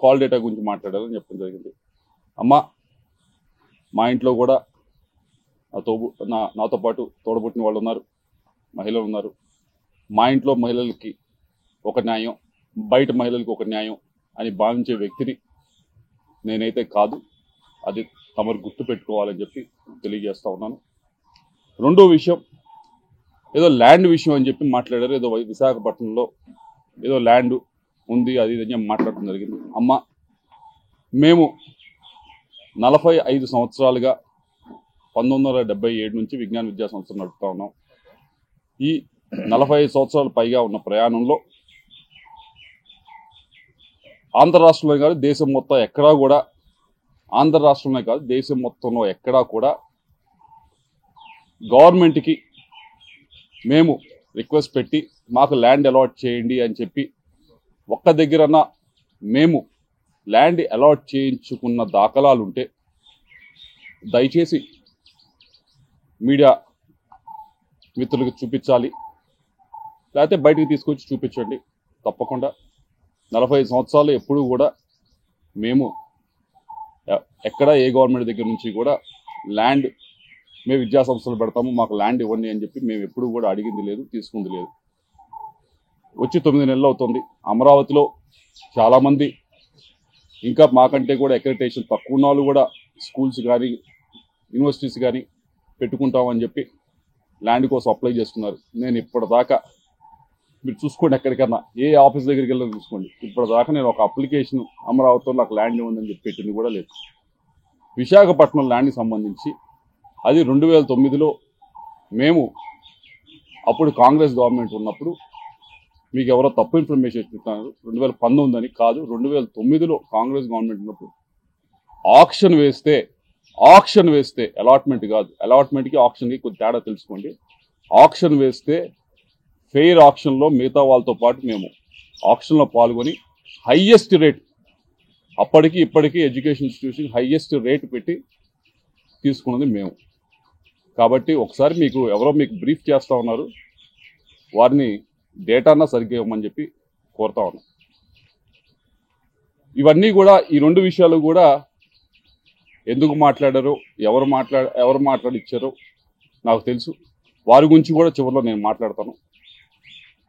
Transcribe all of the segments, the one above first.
Call data గురించి మాట్లాడాలని చెప్పడం జరిగింది. అమ్మ, మా ఇంట్లో కూడా నాతో పాటు తోడబుట్టిన వాళ్ళు ఉన్నారు, మహిళలు ఉన్నారు. మా ఇంట్లో మహిళలకి ఒక న్యాయం, బయట మహిళలకు ఒక న్యాయం అని భావించే వ్యక్తిని నేనైతే కాదు. అది తమరు గుర్తు పెట్టుకోవాలని చెప్పి తెలియజేస్తా ఉన్నాను. రెండో విషయం, ఏదో ల్యాండ్ విషయం అని చెప్పి మాట్లాడారు. ఏదో విశాఖపట్నంలో ఏదో ల్యాండ్ ఉంది, అది ఇది అని మాట్లాడటం జరిగింది. అమ్మ, మేము 45 సంవత్సరాలుగా 1977 నుంచి విజ్ఞాన విద్యా సంస్థ నడుపుతా ఉన్నాం. ఈ 45 సంవత్సరాల పైగా ఉన్న ప్రయాణంలో ఆంధ్ర రాష్ట్రంలో కాదు, దేశం మొత్తం ఎక్కడా కూడా, ఆంధ్ర రాష్ట్రంలో కాదు దేశం మొత్తంలో ఎక్కడా కూడా గవర్నమెంట్కి మేము రిక్వెస్ట్ పెట్టి మాకు ల్యాండ్ అలాట్ చేయండి అని చెప్పి ఒక్క దగ్గరన్నా మేము ల్యాండ్ అలాట్ చేయించుకున్న దాఖలాలు ఉంటే దయచేసి మీడియా మిత్రులకు చూపించాలి, లేకపోతే బయటికి తీసుకొచ్చి చూపించండి. తప్పకుండా 45 సంవత్సరాలు ఎప్పుడూ కూడా మేము ఎక్కడ ఏ గవర్నమెంట్ దగ్గర నుంచి కూడా ల్యాండ్ మేము విద్యా సంస్థలు పెడతాము, మాకు ల్యాండ్ ఇవ్వండి అని చెప్పి మేము ఎప్పుడూ కూడా అడిగింది లేదు, తీసుకుంది లేదు. వచ్చి 9 నెలలు అవుతుంది. అమరావతిలో చాలామంది ఇంకా మాకంటే కూడా అక్రెడిటేషన్ తక్కువ ఉన్న వాళ్ళు కూడా స్కూల్స్ కానీ యూనివర్సిటీస్ కానీ పెట్టుకుంటామని చెప్పి ల్యాండ్ కోసం అప్లై చేస్తున్నారు. నేను ఇప్పటిదాకా, మీరు చూసుకోండి, ఎక్కడికన్నా ఏ ఆఫీస్ దగ్గరికి వెళ్ళాలని చూసుకోండి, ఇప్పటిదాకా నేను ఒక అప్లికేషన్ అమరావతిలో నాకు ల్యాండ్ ఉందని చెప్పి పెట్టింది కూడా లేదు. విశాఖపట్నం ల్యాండ్కి సంబంధించి అది 2009లో మేము అప్పుడు కాంగ్రెస్ గవర్నమెంట్ ఉన్నప్పుడు, మీకు ఎవరో తప్పు ఇన్ఫర్మేషన్ ఇస్తున్నారు, 2019 అని కాదు, 2009లో కాంగ్రెస్ గవర్నమెంట్ ఉన్నప్పుడు ఆక్షన్ వేస్తే అలాట్మెంట్ కాదు, అలాట్మెంట్కి ఆక్షన్కి కొంచెం తేడా తెలుసుకోండి. ఆక్షన్ వేస్తే ఫెయిర్ ఆక్షన్లో మిగతా వాళ్ళతో పాటు మేము ఆక్షన్లో పాల్గొని హైయెస్ట్ రేట్, అప్పటికి ఇప్పటికీ ఎడ్యుకేషన్ ఇన్స్టిట్యూషన్ హైయెస్ట్ రేట్ పెట్టి తీసుకున్నది మేము. కాబట్టి ఒకసారి ఎవరో మీకు బ్రీఫ్ చేస్తూ ఉన్నారు, వారిని డేటానా సరిగ్గా ఇవ్వమని చెప్పి కోరుతా ఉన్నాం. ఇవన్నీ కూడా, ఈ 2 విషయాలు కూడా ఎందుకు మాట్లాడారో, ఎవరు మాట్లాడిచ్చారో నాకు తెలుసు. వారి గురించి కూడా చివరిలో నేను మాట్లాడతాను.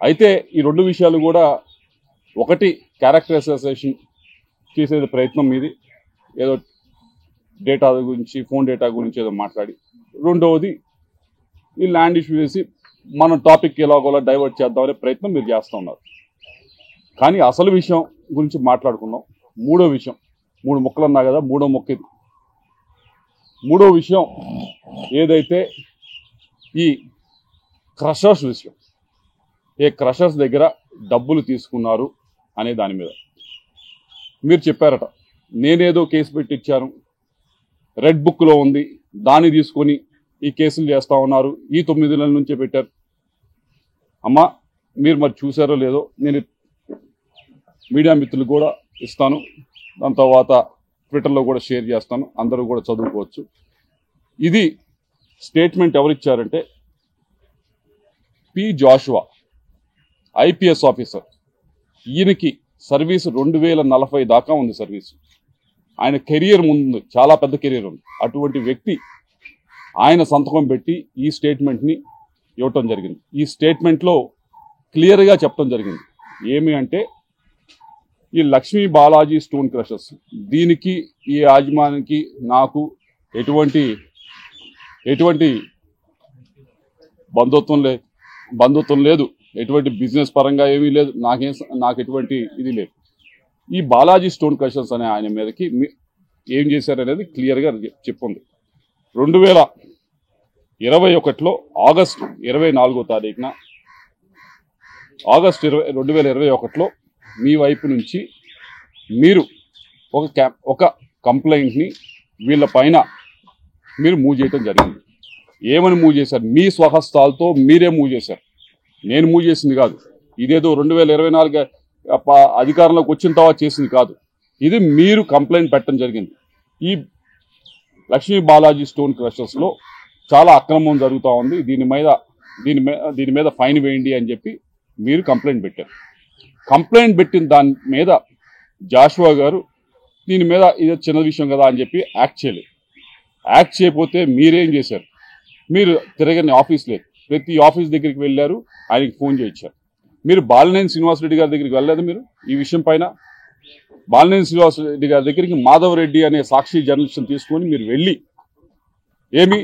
అయితే ఈ 2 విషయాలు కూడా, ఒకటి క్యారెక్టర్ అసోసియేషన్ చేసే ప్రయత్నం మీది, ఏదో డేటా గురించి, ఫోన్ డేటా గురించి ఏదో మాట్లాడి, రెండవది ఈ ల్యాండ్ ఇష్యూ వేసి మన టాపిక్ ఎలాగోలా డైవర్ట్ చేద్దామనే ప్రయత్నం మీరు చేస్తూ ఉన్నారు. కానీ అసలు విషయం గురించి మాట్లాడుకుందాం. మూడో విషయం, 3 ముక్కలు అన్నా కదా, మూడో ముక్క ఇది. మూడో విషయం ఏదైతే ఈ క్రషర్స్ విషయం, ఏ క్రషర్స్ దగ్గర డబ్బులు తీసుకున్నారు అనే దాని మీద మీరు చెప్పారట, నేనేదో కేసు పెట్టించాను, రెడ్ బుక్లో ఉంది, దాన్ని తీసుకొని ఈ కేసులు చేస్తూ ఉన్నారు, ఈ 9 నెలల నుంచే పెట్టారు. అమ్మా, మీరు మరి చూసారో లేదో, నేను మీడియా మిత్రులు కూడా ఇస్తాను, దాని తర్వాత ట్విట్టర్లో కూడా షేర్ చేస్తాను, అందరూ కూడా చదువుకోవచ్చు. ఇది స్టేట్మెంట్ ఎవరిచ్చారంటే పి జాషువా, ఐపీఎస్ ఆఫీసర్. ఈయనకి సర్వీసు 2040 దాకా ఉంది సర్వీసు. ఆయన కెరియర్ ముందు చాలా పెద్ద కెరియర్ ఉంది. అటువంటి వ్యక్తి ఆయన సంతకం పెట్టి ఈ స్టేట్మెంట్ని ఇవ్వటం జరిగింది. ఈ స్టేట్మెంట్లో క్లియర్గా చెప్పడం జరిగింది. ఏమి అంటే, ఈ లక్ష్మీ బాలాజీ స్టోన్ క్రషర్స్, దీనికి ఈ యాజమానికి నాకు ఎటువంటి బంధుత్వం లేదు, ఎటువంటి బిజినెస్ పరంగా ఏమీ లేదు, నాకు ఎటువంటి ఇది లేదు. ఈ బాలాజీ స్టోన్ క్రషర్స్ అనే ఆయన మీదకి ఏం చేశారనేది క్లియర్గా చెప్పుంది. 2021లో ఆగస్టు 24వ తారీఖున, ఆగస్టు 2021లో మీ వైపు నుంచి మీరు ఒక కంప్లైంట్ని వీళ్ళ పైన మీరు మూవ్ చేయటం జరిగింది. ఏమని మూవ్ చేశారు? మీ స్వహస్తాలతో మీరే మూవ్ చేశారు, నేను మూవ్ చేసింది కాదు. ఇదేదో 2024 అధికారంలోకి వచ్చిన తర్వాత చేసింది కాదు. ఇది మీరు కంప్లైంట్ పెట్టడం జరిగింది. ఈ లక్ష్మీ బాలాజీ స్టోన్ క్రషర్స్లో చాలా అక్రమం జరుగుతూ ఉంది, దీని మీద ఫైన్ వేయండి అని చెప్పి మీరు కంప్లైంట్ పెట్టారు. కంప్లైంట్ పెట్టిన దాని మీద జాషువా గారు దీని మీద ఇది చిన్న విషయం కదా అని చెప్పి యాక్ట్ చేయలేదు. యాక్ట్ చేయకపోతే మీరేం చేశారు? మీరు తిరగని ఆఫీస్ లేదు, ప్రతి ఆఫీస్ దగ్గరికి వెళ్ళారు, ఆయనకి ఫోన్ చేయించారు. మీరు బాలినేని శ్రీనివాసరెడ్డి గారి దగ్గరికి వెళ్ళలేదు. మీరు ఈ విషయం పైన బాలినేని శ్రీనివాసరెడ్డి గారి దగ్గరికి మాధవరెడ్డి అనే సాక్షి జర్నలిస్ట్ని తీసుకొని మీరు వెళ్ళి ఏమి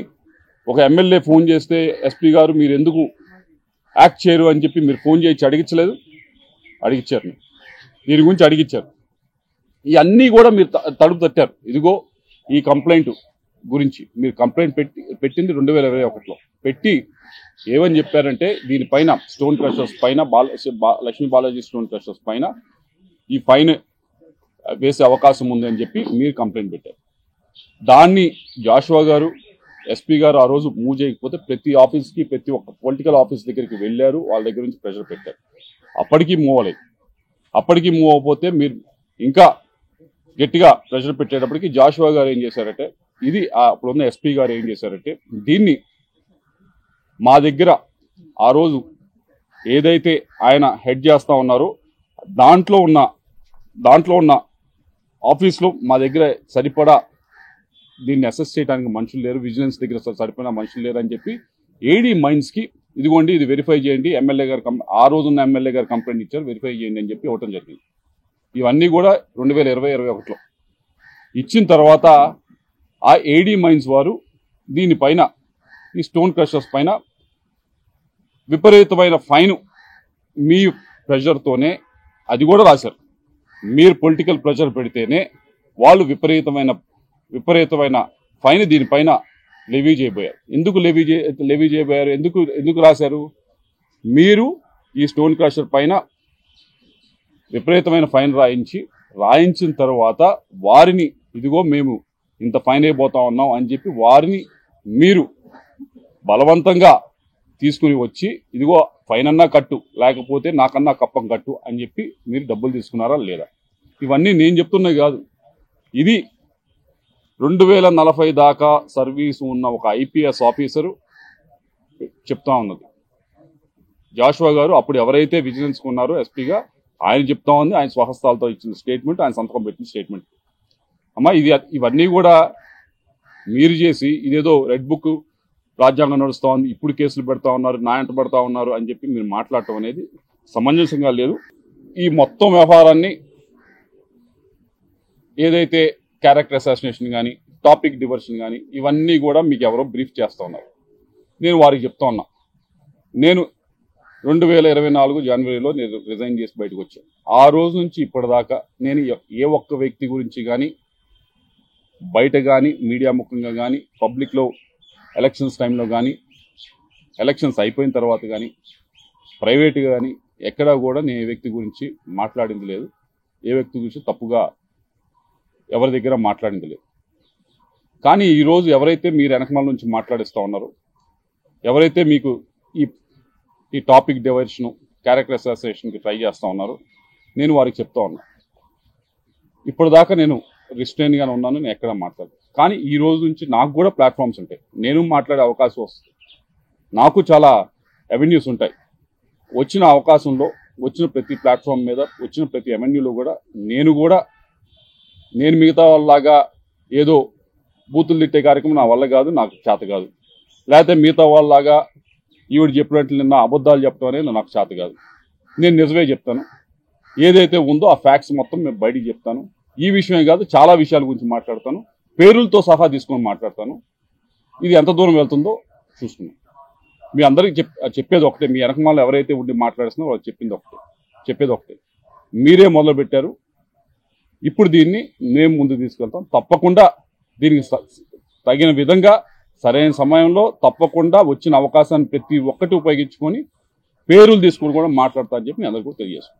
ఒక ఎమ్మెల్యే ఫోన్ చేస్తే ఎస్పీ గారు మీరు ఎందుకు యాక్ట్ చేయరు అని చెప్పి మీరు ఫోన్ చేయించి అడిగించలేదు? అడిగించారు. దీని గురించి అడిగించారు. ఇవన్నీ కూడా మీరు తలుపు తట్టారు. ఇదిగో ఈ కంప్లైంట్ గురించి మీరు కంప్లైంట్ పెట్టింది 2021లో పెట్టి ఏమని చెప్పారంటే దీనిపైన స్టోన్ క్రషర్స్ పైన లక్ష్మీ బాలాజీ స్టోన్ క్రషర్స్ పైన ఈ ఫైన్ వేసే అవకాశం ఉంది అని చెప్పి మీరు కంప్లైంట్ పెట్టారు. దాన్ని జాషువా గారు ఎస్పీ గారు ఆ రోజు మూవ్ చేయకపోతే ప్రతి ఆఫీస్కి ప్రతి ఒక్క పొలిటికల్ ఆఫీస్ దగ్గరికి వెళ్ళారు, వాళ్ళ దగ్గర నుంచి ప్రెషర్ పెట్టారు. అప్పటికీ మూవ్ అవ్వలేదు. అప్పటికీ మూవ్ అవ్వకపోతే మీరు ఇంకా గట్టిగా ప్రెషర్ పెట్టేటప్పటికి జాషువా గారు ఏం చేశారంటే ఇది అప్పుడున్న ఎస్పీ గారు ఏం చేశారంటే దీన్ని మా దగ్గర ఆ రోజు ఏదైతే ఆయన హెడ్ చేస్తా ఉన్నారో దాంట్లో ఉన్న ఆఫీస్లో మా దగ్గర సరిపడా దీన్ని అసెస్ చేయడానికి మనుషులు లేరు, విజిలెన్స్ దగ్గర సరిపడా మనుషులు లేరు అని చెప్పి ఏడీ మైన్స్కి ఇదిగోండి ఇది వెరిఫై చేయండి, ఎమ్మెల్యే గారు ఆ రోజున్న ఎమ్మెల్యే గారు కంప్లైంట్ ఇచ్చారు, వెరిఫై చేయండి అని చెప్పి ఇవ్వటం జరిగింది. ఇవన్నీ కూడా 2020-21లో ఇచ్చిన తర్వాత ఆ ఏడీ మైన్స్ వారు దీనిపైన ఈ స్టోన్ క్రషర్స్ పైన విపరీతమైన ఫైన్ మీ ప్రెషర్తోనే అది కూడా రాశారు. మీరు పొలిటికల్ ప్రెషర్ పెడితేనే వాళ్ళు విపరీతమైన ఫైన్ దీనిపైన లెవీ చేయబోయారు. ఎందుకు లెవీ చేయబోయారు? ఎందుకు రాశారు? మీరు ఈ స్టోన్ క్రషర్ పైన విపరీతమైన ఫైన్ రాయించిన తర్వాత వారిని ఇదిగో మేము ఇంత ఫైన్ అయిపోతా ఉన్నాం అని చెప్పి వారిని మీరు బలవంతంగా తీసుకుని వచ్చి ఇదిగో ఫైన్ అన్నా కట్టు లేకపోతే నాకన్నా కప్పం కట్టు అని చెప్పి మీరు డబ్బులు తీసుకున్నారా లేదా? ఇవన్నీ నేను చెప్తున్నది కాదు. ఇది 2040 దాకా సర్వీసు ఉన్న ఒక ఐపీఎస్ ఆఫీసరు చెప్తా ఉన్నది. జాషువా గారు అప్పుడు ఎవరైతే విజిలెన్స్ ఉన్నారో ఎస్పీగా ఆయన చెప్తా ఉంది, ఆయన స్వహస్తాలతో ఇచ్చిన స్టేట్మెంట్, ఆయన సంతకం పెట్టిన స్టేట్మెంట్. అమ్మా ఇవన్నీ కూడా మీరు చేసి ఇదేదో రెడ్ బుక్ రాజ్యాంగం నడుస్తూ ఉంది, ఇప్పుడు కేసులు పెడతా ఉన్నారు, నాయంట పడతా ఉన్నారు అని చెప్పి మీరు మాట్లాడటం అనేది సమంజసంగా లేదు. ఈ మొత్తం వ్యవహారాన్ని ఏదైతే క్యారెక్టర్ అసాసినేషన్ కానీ టాపిక్ డివర్షన్ కానీ ఇవన్నీ కూడా మీకు ఎవరో బ్రీఫ్ చేస్తూ ఉన్నారు. నేను వారికి చెప్తా ఉన్నా, నేను 2024 జనవరిలో నేను రిజైన్ చేసి బయటకు వచ్చాను. ఆ రోజు నుంచి ఇప్పటిదాకా నేను ఏ ఒక్క వ్యక్తి గురించి కానీ బయట కానీ మీడియా ముఖంగా కానీ పబ్లిక్లో ఎలక్షన్స్ టైంలో కానీ ఎలక్షన్స్ అయిపోయిన తర్వాత కానీ ప్రైవేట్గా కానీ ఎక్కడా కూడా నేను ఏ వ్యక్తి గురించి మాట్లాడింది లేదు, ఏ వ్యక్తి గురించి తప్పుగా ఎవరి దగ్గర మాట్లాడింది లేదు. కానీ ఈరోజు ఎవరైతే మీరు వెనకమాల నుంచి మాట్లాడిస్తూ ఉన్నారో, ఎవరైతే మీకు ఈ టాపిక్ డైవర్షన్ క్యారెక్టర్ అసాసినేషన్కి ట్రై చేస్తూ ఉన్నారో నేను వారికి చెప్తా ఉన్నా, ఇప్పటిదాకా నేను రిస్ట్రైన్గానే ఉన్నాను, నేను ఎక్కడ మాట్లాడను. కానీ ఈ రోజు నుంచి నాకు కూడా ప్లాట్ఫామ్స్ ఉంటాయి, నేను మాట్లాడే అవకాశం వస్తుంది, నాకు చాలా అవెన్యూస్ ఉంటాయి. వచ్చిన అవకాశంలో వచ్చిన ప్రతి ప్లాట్ఫామ్ మీద వచ్చిన ప్రతి అవెన్యూలో కూడా నేను మిగతా వాళ్ళలాగా ఏదో బూతులు తిట్టే కార్యక్రమం నా వల్ల కాదు, నాకు చేత కాదు. లేకపోతే మిగతా వాళ్ళలాగా ఈవిడ చెప్పినట్లు నిన్న అబద్ధాలు చెప్పడం అనేది నాకు చేత కాదు. నేను నిజమే చెప్తాను, ఏదైతే ఉందో ఆ ఫ్యాక్ట్స్ మొత్తం మేము బయటికి చెప్తాను. ఈ విషయమే కాదు చాలా విషయాల గురించి మాట్లాడతాను, పేర్లతో సహా తీసుకొని మాట్లాడతాను. ఇది ఎంత దూరం వెళ్తుందో చూసుకున్నాం. మీ అందరికీ చెప్పేది ఒకటే, మీ వెనకమాల ఎవరైతే ఉండి మాట్లాడుతున్నారో వాళ్ళు చెప్పేది ఒకటే, మీరే మొదలు పెట్టారు, ఇప్పుడు దీన్ని మేము ముందు తీసుకెళ్తాం. తప్పకుండా దీనికి తగిన విధంగా సరైన సమయంలో తప్పకుండా వచ్చిన అవకాశాన్ని ప్రతి ఒక్కటి ఉపయోగించుకొని పేర్లు తీసుకుని కూడా మాట్లాడతారని చెప్పి మీ అందరికీ తెలియజేస్తాం.